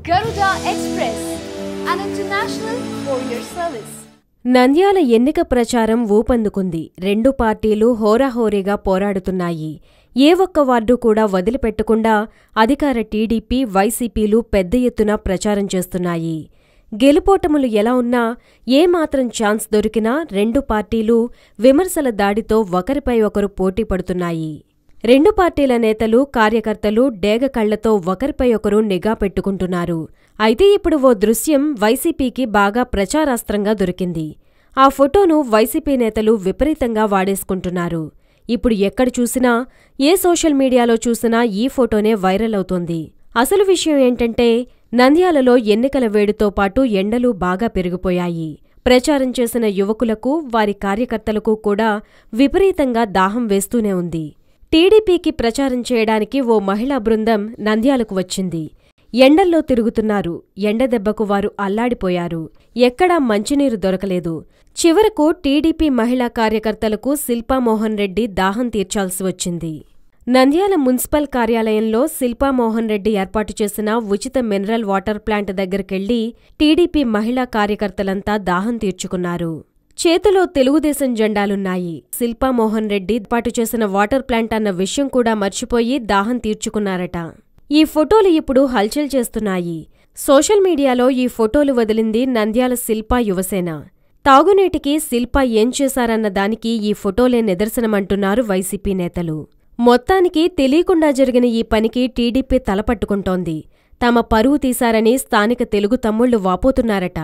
Garuda Express, an international courier service. Nandyal ఎన్నిక ప్రచారం ఊపందుకుంది. రెండు పార్టీలు హోరాహోరీగా పోరాడుతున్నాయి. ఏ ఒక్క వార్డు కూడా వదిలిపెట్టకుండా అధికార టీడీపీ, వైసీపీలు పెద్ద ఎత్తున ప్రచారం చేస్తున్నాయి. గెలుపోటములు ఎలా ఉన్నా ఏమాత్రం ఛాన్స్ దొరికినా రెండు పార్టీలు విమర్శల దాడితో ఒకరిపై ఒకరు పోటీ పడుతున్నాయి. రెండు పార్టీల నేతలు, కార్యకర్తలు డేగ కళ్లతో ఒకరిపై ఒకరు నిఘా పెట్టుకుంటున్నారు. అయితే ఇప్పుడు ఓ దృశ్యం వైసీపీకి బాగా ప్రచారాస్త్రంగా దొరికింది. ఆ ఫోటోను వైసీపీ నేతలు విపరీతంగా వాడేసుకుంటున్నారు. ఇప్పుడు ఎక్కడ చూసినా, ఏ సోషల్ మీడియాలో చూసినా ఈ ఫోటోనే వైరల్ అవుతోంది. అసలు విషయం ఏంటంటే, నంద్యాలలో ఎన్నికల వేడితో పాటు ఎండలు బాగా పెరిగిపోయాయి. ప్రచారం చేసిన యువకులకు, వారి కార్యకర్తలకు కూడా విపరీతంగా దాహం వేస్తూనే ఉంది. టీడీపీకి ప్రచారం చేయడానికి ఓ మహిళా బృందం నంద్యాలకు వచ్చింది. ఎండల్లో తిరుగుతున్నారు. ఎండదెబ్బకు వారు అల్లాడిపోయారు. ఎక్కడా మంచినీరు దొరకలేదు. చివరకు టీడీపీ మహిళా కార్యకర్తలకు శిల్పామోహన్ రెడ్డి దాహం తీర్చాల్సి వచ్చింది. నంద్యాల మున్సిపల్ కార్యాలయంలో శిల్పామోహన్ రెడ్డి ఏర్పాటు చేసిన ఉచిత మినరల్ వాటర్ ప్లాంట్ దగ్గరకెళ్లి టీడీపీ మహిళా కార్యకర్తలంతా దాహం తీర్చుకున్నారు. చేతిలో తెలుగుదేశం జెండాలున్నాయి. శిల్పామోహన్ రెడ్డి ఏర్పాటు చేసిన వాటర్ ప్లాంట్ అన్న విషయం కూడా మర్చిపోయి దాహం తీర్చుకున్నారట. ఈ ఫోటోలు ఇప్పుడు హల్చల్ చేస్తున్నాయి. సోషల్ మీడియాలో ఈ ఫోటోలు వదిలింది నంద్యాల శిల్పా యువసేన. తాగునీటికి శిల్పా ఏం చేశారన్న దానికి ఈ ఫోటోలే నిదర్శనమంటున్నారు వైసీపీ నేతలు. మొత్తానికి తెలియకుండా జరిగిన ఈ పనికి టీడీపీ తలపట్టుకుంటోంది. తమ పరువు తీశారని స్థానిక తెలుగు తమ్ముళ్లు వాపోతున్నారట.